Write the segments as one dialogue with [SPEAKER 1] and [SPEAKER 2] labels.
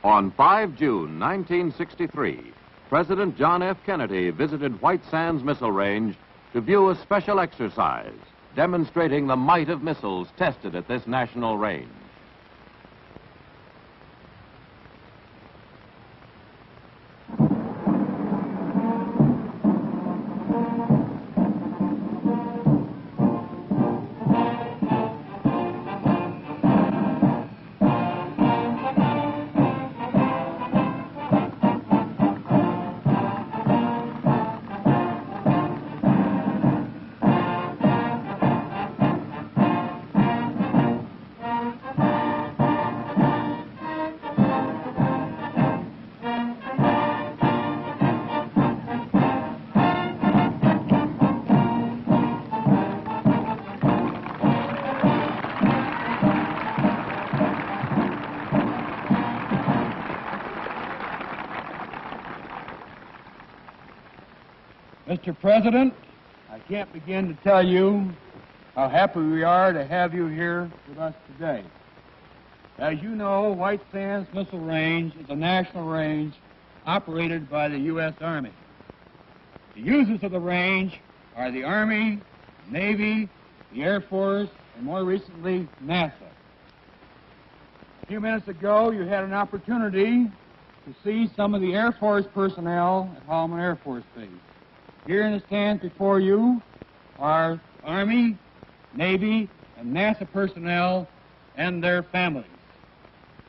[SPEAKER 1] On 5 June 1963, President John F. Kennedy visited White Sands Missile Range to view a special exercise demonstrating the might of missiles tested at this national range.
[SPEAKER 2] Mr. President, I can't begin to tell you how happy we are to have you here with us today. As you know, White Sands Missile Range is a national range operated by the U.S. Army. The users of the range are the Army, Navy, the Air Force, and more recently, NASA. A few minutes ago, you had an opportunity to see some of the Air Force personnel at Holloman Air Force Base. Here in the stands before you are Army, Navy, and NASA personnel and their families.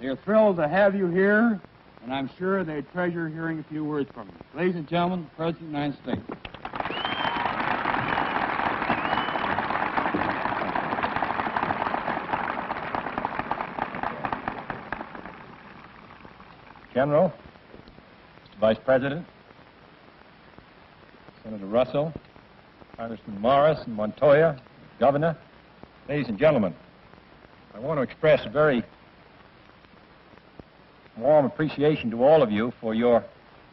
[SPEAKER 2] They are thrilled to have you here, and I'm sure they treasure hearing a few words from you. Ladies and gentlemen, the President of the United States.
[SPEAKER 3] General, Mr. Vice President, Senator Russell, Congressman Morris and Montoya, Governor, ladies and gentlemen, I want to express a very warm appreciation to all of you for your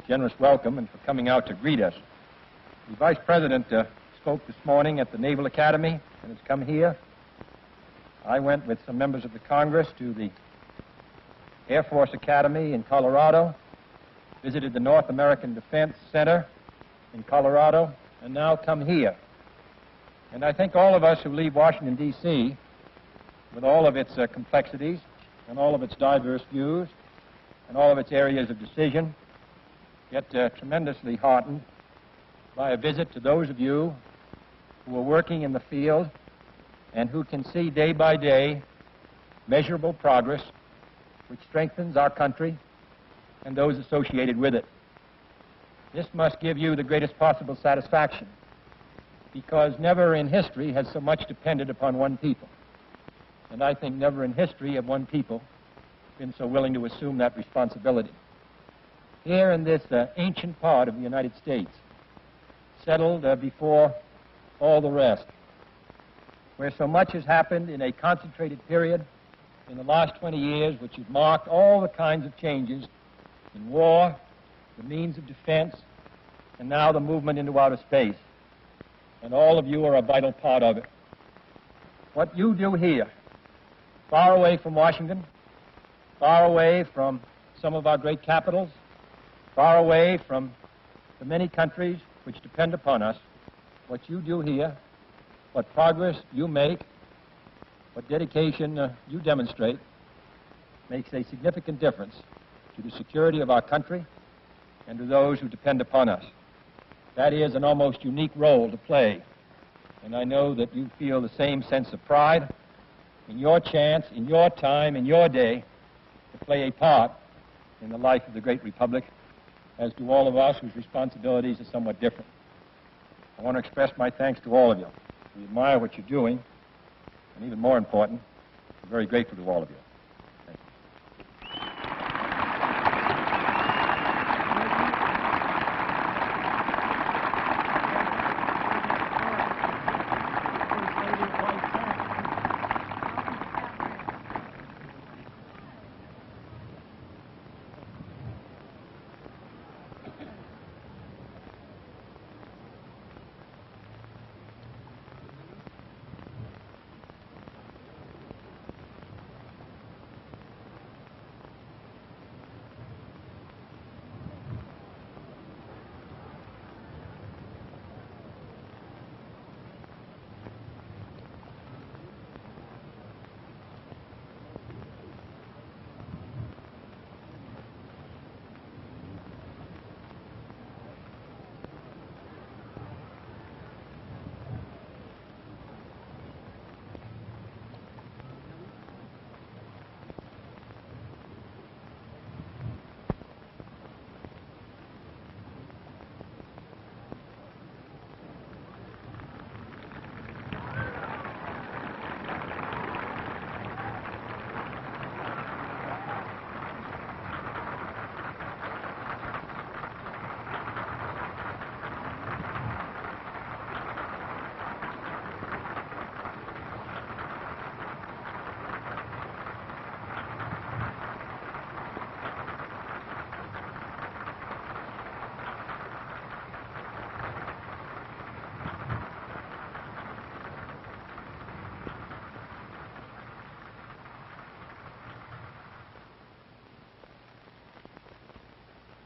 [SPEAKER 3] generous welcome and for coming out to greet us. The Vice President spoke this morning at the Naval Academy and has come here. I went with some members of the Congress to the Air Force Academy in Colorado, visited the North American Defense Center in Colorado, and now come here. And I think all of us who leave Washington, D.C., with all of its complexities and all of its diverse views and all of its areas of decision, get tremendously heartened by a visit to those of you who are working in the field and who can see day by day measurable progress which strengthens our country and those associated with it. This must give you the greatest possible satisfaction, because never in history has so much depended upon one people. And I think never in history have one people been so willing to assume that responsibility. Here in this ancient part of the United States, settled before all the rest, where so much has happened in a concentrated period in the last 20 years, which has marked all the kinds of changes in war, the means of defense, and now the movement into outer space. And all of you are a vital part of it. What you do here, far away from Washington, far away from some of our great capitals, far away from the many countries which depend upon us, what you do here, what progress you make, what dedication you demonstrate, makes a significant difference to the security of our country and to those who depend upon us. That is an almost unique role to play, and I know that you feel the same sense of pride in your chance, in your time, in your day, to play a part in the life of the great republic, as do all of us whose responsibilities are somewhat different. I want to express my thanks to all of you. We admire what you're doing, and even more important, we're very grateful to all of you. Thank you.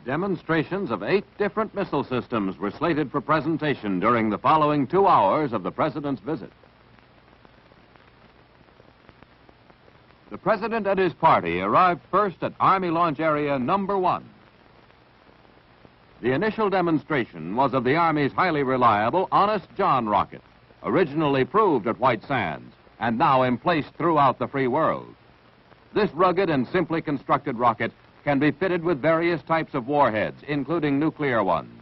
[SPEAKER 1] Demonstrations of 8 different missile systems were slated for presentation during the following 2 hours of the President's visit. The President and his party arrived first at Army Launch Area Number 1. The initial demonstration was of the Army's highly reliable Honest John rocket, originally proved at White Sands and now emplaced throughout the free world. This rugged and simply constructed rocket can be fitted with various types of warheads, including nuclear ones.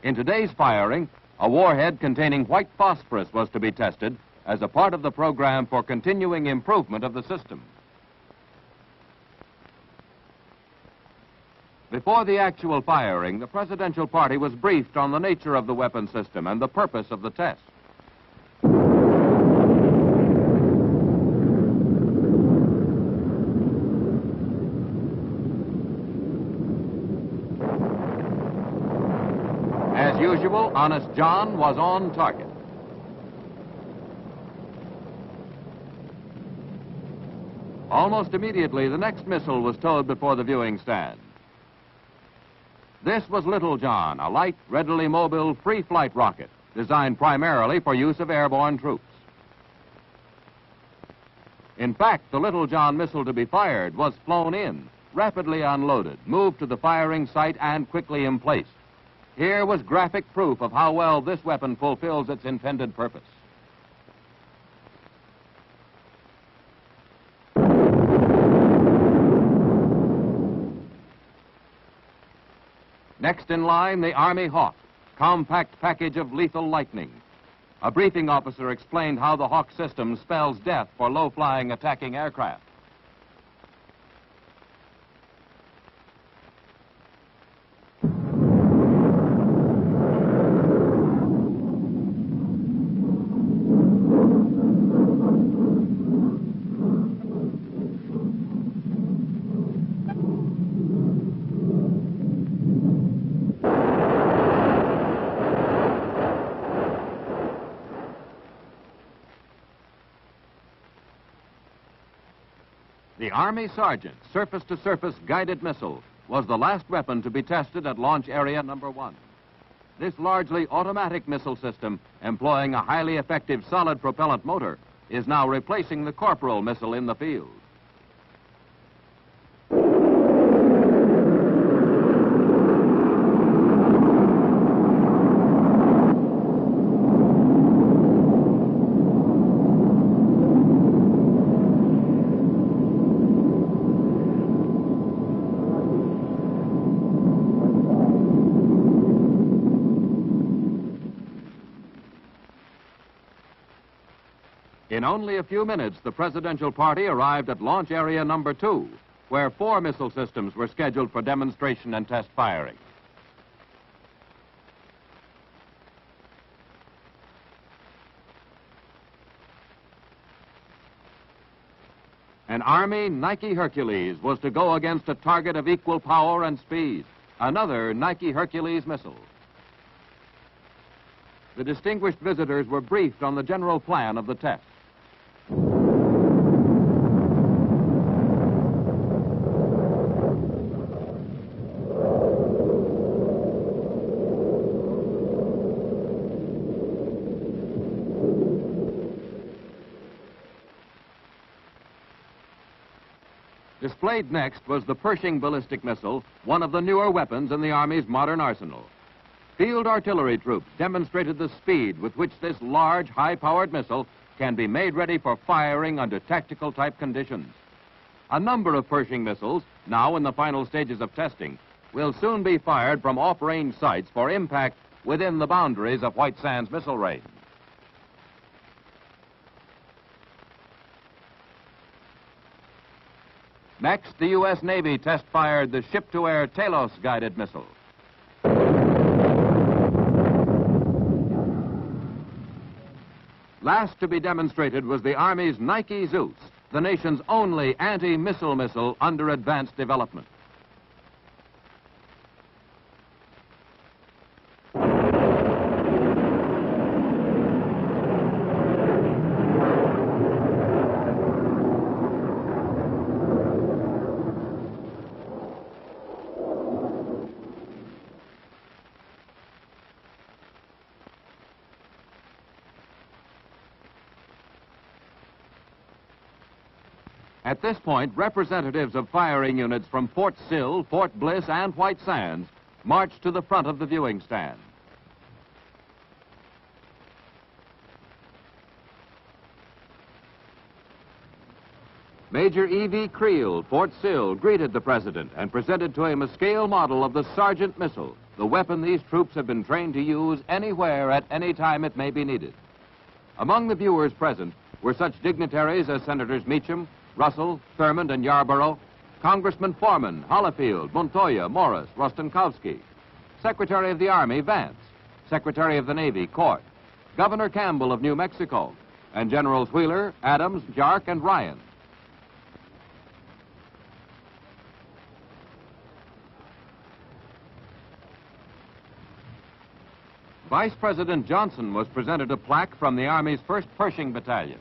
[SPEAKER 1] In today's firing, a warhead containing white phosphorus was to be tested as a part of the program for continuing improvement of the system. Before the actual firing, the presidential party was briefed on the nature of the weapon system and the purpose of the test. As usual, Honest John was on target. Almost immediately, the next missile was towed before the viewing stand. This was Little John, a light, readily mobile, free-flight rocket designed primarily for use of airborne troops. In fact, the Little John missile to be fired was flown in, rapidly unloaded, moved to the firing site, and quickly emplaced. Here was graphic proof of how well this weapon fulfills its intended purpose. Next in line, the Army Hawk, compact package of lethal lightning. A briefing officer explained how the Hawk system spells death for low-flying attacking aircraft. The Army Sergeant surface-to-surface guided missile was the last weapon to be tested at Launch Area Number 1. This largely automatic missile system, employing a highly effective solid propellant motor, is now replacing the Corporal missile in the field. In only a few minutes, the presidential party arrived at Launch Area Number 2, where 4 missile systems were scheduled for demonstration and test firing. An Army Nike Hercules was to go against a target of equal power and speed, another Nike Hercules missile. The distinguished visitors were briefed on the general plan of the test. Displayed next was the Pershing ballistic missile, one of the newer weapons in the Army's modern arsenal. Field artillery troops demonstrated the speed with which this large, high-powered missile can be made ready for firing under tactical-type conditions. A number of Pershing missiles, now in the final stages of testing, will soon be fired from off-range sites for impact within the boundaries of White Sands Missile Range. Next, the U.S. Navy test-fired the ship-to-air Talos guided missile. Last to be demonstrated was the Army's Nike Zeus, the nation's only anti-missile missile under advanced development. At this point, representatives of firing units from Fort Sill, Fort Bliss, and White Sands marched to the front of the viewing stand. Major E.V. Creel, Fort Sill, greeted the president and presented to him a scale model of the Sergeant missile, the weapon these troops have been trained to use anywhere at any time it may be needed. Among the viewers present were such dignitaries as Senators Meacham, Russell, Thurmond, and Yarborough, Congressman Foreman, Hollifield, Montoya, Morris, Rostenkowski, Secretary of the Army Vance, Secretary of the Navy Court, Governor Campbell of New Mexico, and Generals Wheeler, Adams, Jark, and Ryan. Vice President Johnson was presented a plaque from the Army's 1st Pershing Battalion.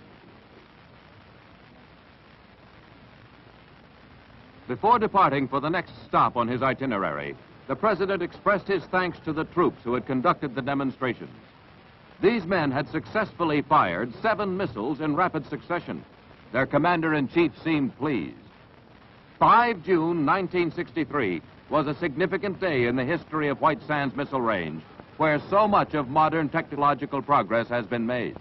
[SPEAKER 1] Before departing for the next stop on his itinerary, the President expressed his thanks to the troops who had conducted the demonstrations. These men had successfully fired 7 missiles in rapid succession. Their Commander-in-Chief seemed pleased. 5 June 1963 was a significant day in the history of White Sands Missile Range, where so much of modern technological progress has been made.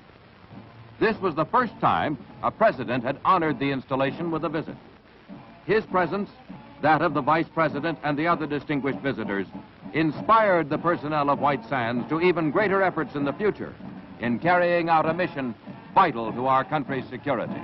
[SPEAKER 1] This was the first time a president had honored the installation with a visit. His presence, that of the Vice President and the other distinguished visitors, inspired the personnel of White Sands to even greater efforts in the future in carrying out a mission vital to our country's security.